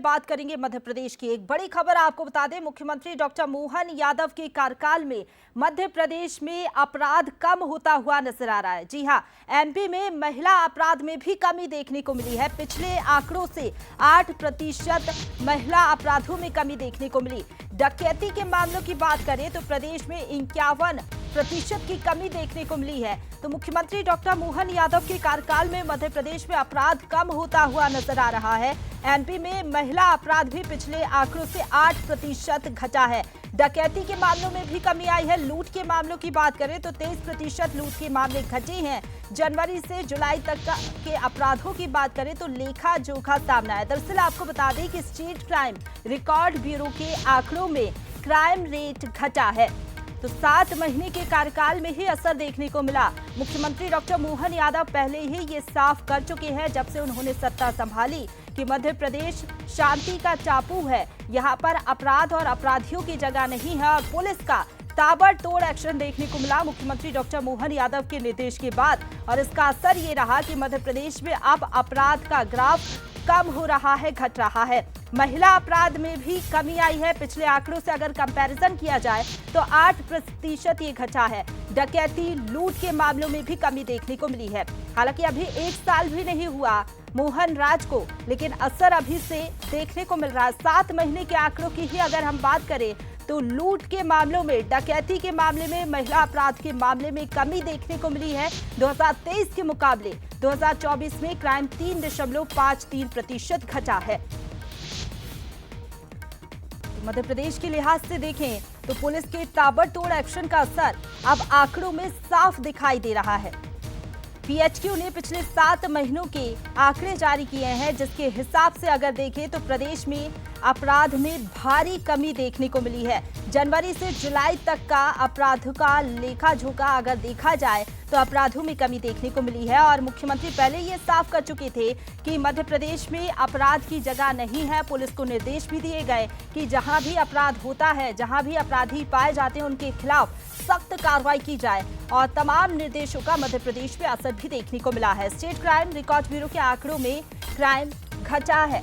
बात करेंगे मध्य प्रदेश की एक बड़ी खबर आपको बता दें। मुख्यमंत्री डॉक्टर मोहन यादव के कार्यकाल में मध्य प्रदेश में अपराध कम होता हुआ नजर आ रहा है। जी हां, एमपी में महिला अपराध में भी कमी देखने को मिली है। पिछले आंकड़ों से 8% महिला अपराधों में कमी देखने को मिली। डकैती के मामलों की बात करें तो प्रदेश में 51% की कमी देखने को मिली है। तो मुख्यमंत्री डॉक्टर मोहन यादव के कार्यकाल में मध्य प्रदेश में अपराध कम होता हुआ नजर आ रहा है। एमपी में महिला अपराध भी पिछले आंकड़ों से 8% घटा है। डकैती के मामलों में भी कमी आई है। लूट के मामलों की बात करें तो 23% लूट के मामले घटे हैं। जनवरी से जुलाई तक के अपराधों की बात करें तो लेखा जोखा सामना है। दरअसल आपको बता दें कि स्टेट क्राइम रिकॉर्ड ब्यूरो के आंकड़ों में क्राइम रेट घटा है। तो 7 महीने के कार्यकाल में ही असर देखने को मिला। मुख्यमंत्री डॉक्टर मोहन यादव पहले ही ये साफ कर चुके हैं जब से उन्होंने सत्ता संभाली कि मध्य प्रदेश शांति का टापू है। यहाँ पर अपराध और अपराधियों की जगह नहीं है और पुलिस का ताबड़तोड़ एक्शन देखने को मिला मुख्यमंत्री डॉक्टर मोहन यादव के निर्देश के बाद। और इसका असर ये रहा कि मध्य प्रदेश में अब अपराध का ग्राफ कम हो रहा है, घट रहा है। महिला अपराध में भी कमी आई है। पिछले आंकड़ों से अगर कंपैरिजन किया जाए तो 8% ये घटा है। डकैती लूट के मामलों में भी कमी देखने को मिली है। हालांकि अभी 1 साल भी नहीं हुआ मोहन राज को, लेकिन असर अभी से देखने को मिल रहा है। 7 महीने के आंकड़ों की ही अगर हम बात करें तो लूट के मामलों में, डकैती के मामले में, महिला अपराध के मामले में कमी देखने को मिली है। 2023 के मुकाबले 2024 में क्राइम 3.53% घटा है। मध्य प्रदेश के लिहाज से देखें तो पुलिस के ताबड़तोड़ एक्शन का असर अब आंकड़ों में साफ दिखाई दे रहा है। पीएचक्यू ने पिछले 7 महीनों के आंकड़े जारी किए हैं, जिसके हिसाब से अगर देखें तो प्रदेश में अपराध में भारी कमी देखने को मिली है। जनवरी से जुलाई तक का अपराध का लेखा जोखा अगर देखा जाए तो अपराधों में कमी देखने को मिली है। और मुख्यमंत्री पहले ये साफ कर चुके थे कि मध्य प्रदेश में अपराध की जगह नहीं है। पुलिस को निर्देश भी दिए गए कि जहां भी अपराध होता है, जहां भी अपराधी पाए जाते हैं, उनके खिलाफ सख्त कार्रवाई की जाए। और तमाम निर्देशों का मध्य प्रदेश में असर भी देखने को मिला है। स्टेट क्राइम रिकॉर्ड ब्यूरो के आंकड़ों में क्राइम घटा है।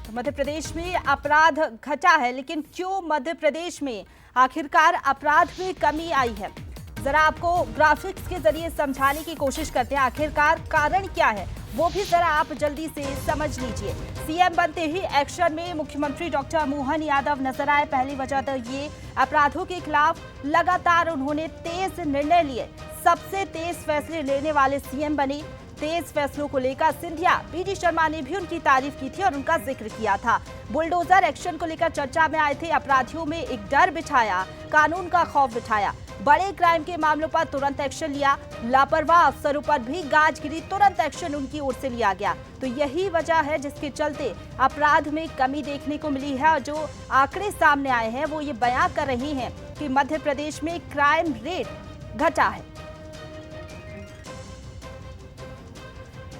मध्य प्रदेश में अपराध घटा है, लेकिन क्यों मध्य प्रदेश में आखिरकार अपराध में कमी आई है, जरा आपको ग्राफिक्स के जरिए समझाने की कोशिश करते हैं। आखिरकार कारण क्या है वो भी जरा आप जल्दी से समझ लीजिए। सीएम बनते ही एक्शन में मुख्यमंत्री डॉक्टर मोहन यादव नजर आए। पहली वजह तो ये, अपराधों के खिलाफ लगातार उन्होंने तेज निर्णय लिए। सबसे तेज फैसले लेने वाले सीएम बने। तेज फैसलों को लेकर सिंधिया, बीडी शर्मा ने भी उनकी तारीफ की थी और उनका जिक्र किया था। बुलडोजर एक्शन को लेकर चर्चा में आए थे। अपराधियों में एक डर बिछाया, कानून का खौफ बिठाया। बड़े क्राइम के मामलों पर तुरंत एक्शन लिया। लापरवाह अफसरों पर भी गाज गिरी, तुरंत एक्शन उनकी ओर से लिया गया। तो यही वजह है जिसके चलते अपराध में कमी देखने को मिली है। और जो आंकड़े सामने आए हैं वो ये बयां कर रहे हैं कि मध्य प्रदेश में क्राइम रेट घटा है।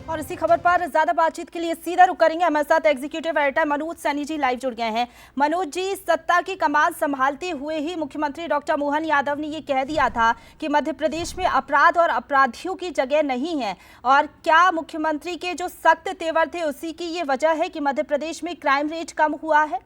और इसी खबर पर ज्यादा बातचीत के लिए सीधा रुक करेंगे। हमारे साथ executive editor Manoj Saini ji live जुड़ गए हैं। मनोज जी, सत्ता की कमान संभालते हुए ही मुख्यमंत्री डॉक्टर मोहन यादव ने ये कह दिया था कि मध्य प्रदेश में अपराध और अपराधियों की जगह नहीं है, और क्या मुख्यमंत्री के जो सख्त तेवर थे उसी की ये वजह है कि मध्य प्रदेश में क्राइम रेट कम हुआ है?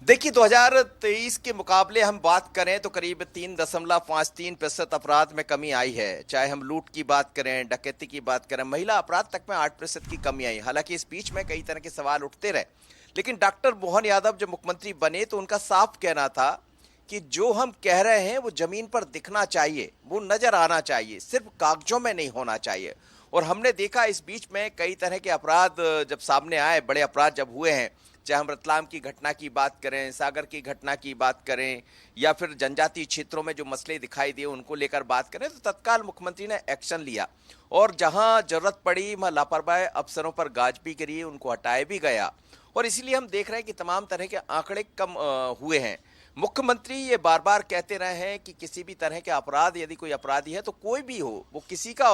देखिए, 2023 के मुकाबले हम बात करें तो करीब 3.53% अपराध में कमी आई है। चाहे हम लूट की बात करें, डकैती की बात करें, महिला अपराध तक में 8% की कमी आई। हालांकि इस बीच में कई तरह के सवाल उठते रहे, लेकिन डॉक्टर मोहन यादव जब मुख्यमंत्री बने तो उनका साफ कहना था कि जो हम कह रहे हैं वो जमीन पर दिखना चाहिए, वो नजर आना चाहिए, सिर्फ कागजों में नहीं होना चाहिए। और हमने देखा इस बीच में कई तरह के अपराध जब सामने आए, बड़े अपराध जब हुए हैं, चाहे हम रतलाम की घटना की बात करें, सागर की घटना की बात करें, या फिर जनजातीय क्षेत्रों में जो मसले दिखाई दिए उनको लेकर बात करें, तो तत्काल मुख्यमंत्री ने एक्शन लिया। और जहां जरूरत पड़ी वहां लापरवाह अफसरों पर गाज भी गिरी, उनको हटाया भी गया। और इसीलिए हम देख रहे हैं कि तमाम तरह के आंकड़े कम हुए हैं। मुख्यमंत्री ये बार बार कहते रहे हैं कि किसी भी तरह के अपराध, यदि कोई अपराधी है तो कोई भी हो, वो किसी का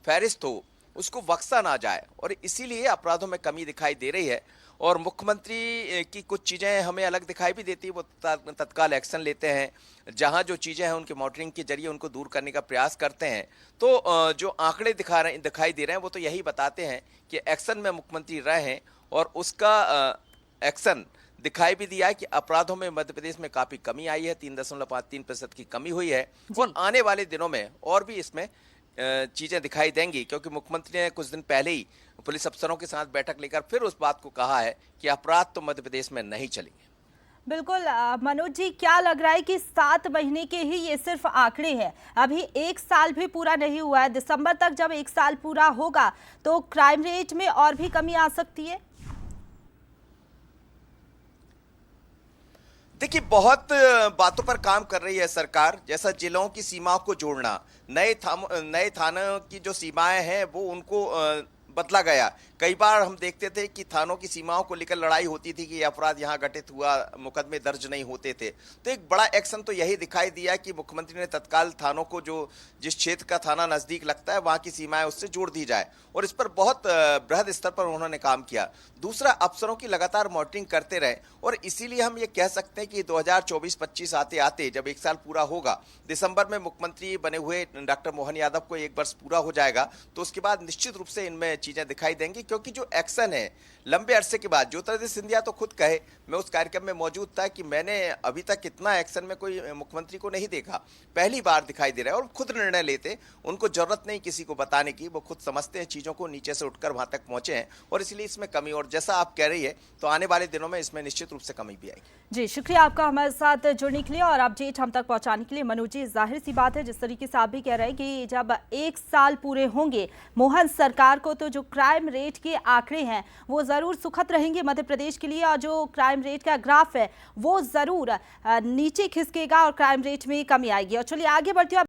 फहरिस्त हो, उसको बख्शा ना जाए, और इसीलिए अपराधों में कमी दिखाई दे रही है। और मुख्यमंत्री की कुछ चीज़ें हमें अलग दिखाई भी देती है, वो तत्काल एक्शन लेते हैं, जहां जो चीज़ें हैं उनके मॉनिटरिंग के जरिए उनको दूर करने का प्रयास करते हैं। तो जो आंकड़े दिखाई दे रहे हैं वो तो यही बताते हैं कि एक्शन में मुख्यमंत्री रहे हैं, और उसका एक्शन दिखाई भी दिया है कि अपराधों में मध्य प्रदेश में काफी कमी आई है, 3.53% की कमी हुई है, और आने वाले दिनों में और भी इसमें चीजें दिखाई देंगी, क्योंकि मुख्यमंत्री ने कुछ दिन पहले ही पुलिस अफसरों के साथ बैठक लेकर फिर उस बात को कहा है कि अपराध तो मध्य प्रदेश में नहीं चलेंगे। बिल्कुल मनोज जी, क्या लग रहा है कि 7 महीने के ही ये सिर्फ आंकड़े हैं, अभी 1 साल भी पूरा नहीं हुआ है। दिसंबर तक जब 1 साल पूरा होगा तो क्राइम रेट में और भी कमी आ सकती है? देखिए, बहुत बातों पर काम कर रही है सरकार, जैसा जिलों की सीमाओं को जोड़ना, नए थानों की जो सीमाएं हैं वो उनको बदला गया। कई बार हम देखते थे कि थानों की सीमाओं को लेकर लड़ाई होती थी कि अपराध यहाँ घटित हुआ, मुकदमे दर्ज नहीं होते थे। तो एक बड़ा एक्शन तो यही दिखाई दिया कि मुख्यमंत्री ने तत्काल थानों को, जो जिस क्षेत्र का थाना नजदीक लगता है वहां की सीमाएं उससे जोड़ दी जाए, और इस पर बहुत बृहद स्तर पर उन्होंने काम किया। दूसरा, अफसरों की लगातार मॉनिटरिंग करते रहे, और इसीलिए हम ये कह सकते हैं कि 2024-25 आते आते जब 1 साल पूरा होगा, दिसंबर में मुख्यमंत्री बने हुए डॉक्टर मोहन यादव को 1 वर्ष पूरा हो जाएगा, तो उसके बाद निश्चित रूप से इनमें चीजें दिखाई देंगी। क्योंकि जो एक्शन है लंबे अरसे के बाद, ज्योतिरादित्य सिंधिया तो खुद कहे, मैं उस कार्यक्रम में मौजूद था, कि मैंने अभी तक इतना एक्शन में कोई मुख्यमंत्री को नहीं देखा, पहली बार दिखाई दे रहा है, और खुद निर्णय लेते, उनको जरूरत नहीं किसी को बताने की, वो खुद समझते हैं चीजों को, नीचे से उठकर वहां तक पहुंचे हैं, और इसलिए इसमें कमी, और जैसा आप कह रही है तो आने वाले दिनों में इसमें निश्चित रूप से कमी भी आएगी। जी, शुक्रिया आपका हमारे साथ जुड़ने के लिए और अपडेट हम तक पहुंचाने के लिए। मनोज जी, जाहिर सी बात है, जिस तरीके से आप भी कह रहे हैं कि जब 1 साल पूरे होंगे मोहन सरकार को, तो जो क्राइम रेट के आंकड़े हैं वो जरूर सुखद रहेंगे मध्य प्रदेश के लिए, और जो क्राइम रेट का ग्राफ है वो जरूर नीचे खिसकेगा और क्राइम रेट में कमी आएगी। और चलिए आगे बढ़ते हैं।